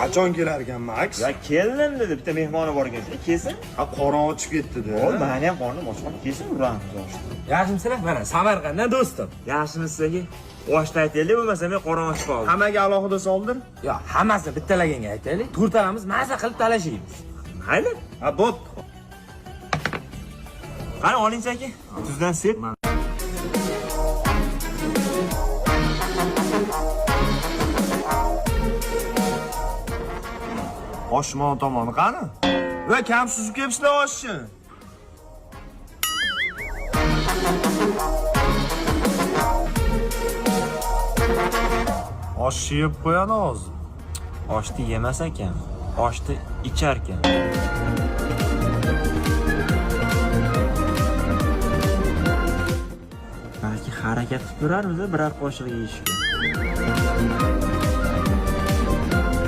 Qachon kelar ekan Max? Ya keldim dedi, bitta mehmoni bor ekan. Kelsin. Ha, qoron ochib ketdi-da. O, meni ham qornim ochgan. Kelsin, uramiz oshni. Yaxshimisilar? Mana Samarqanddan do'stim. Yaxshimi sizga? Oshni aytaylik, bo'lmasa men qoron ochib qoldim. Hammaga alohida soldir. Yo, hammasini bittalaganga aytaylik. To'rtalamiz maza qilib talashaymiz. Mayli. Ha, bo'pti. Qani oling aka. Tuzdan sep. Oshmon tomoni qani? Va kam suzib kelibsizlar oshni. Oshni yeb qo'yadi hozir. Oshni yemas ekan, oshni ichar ekan. Balki harakat qilib turarmiz, biror qoshiq yeyishga.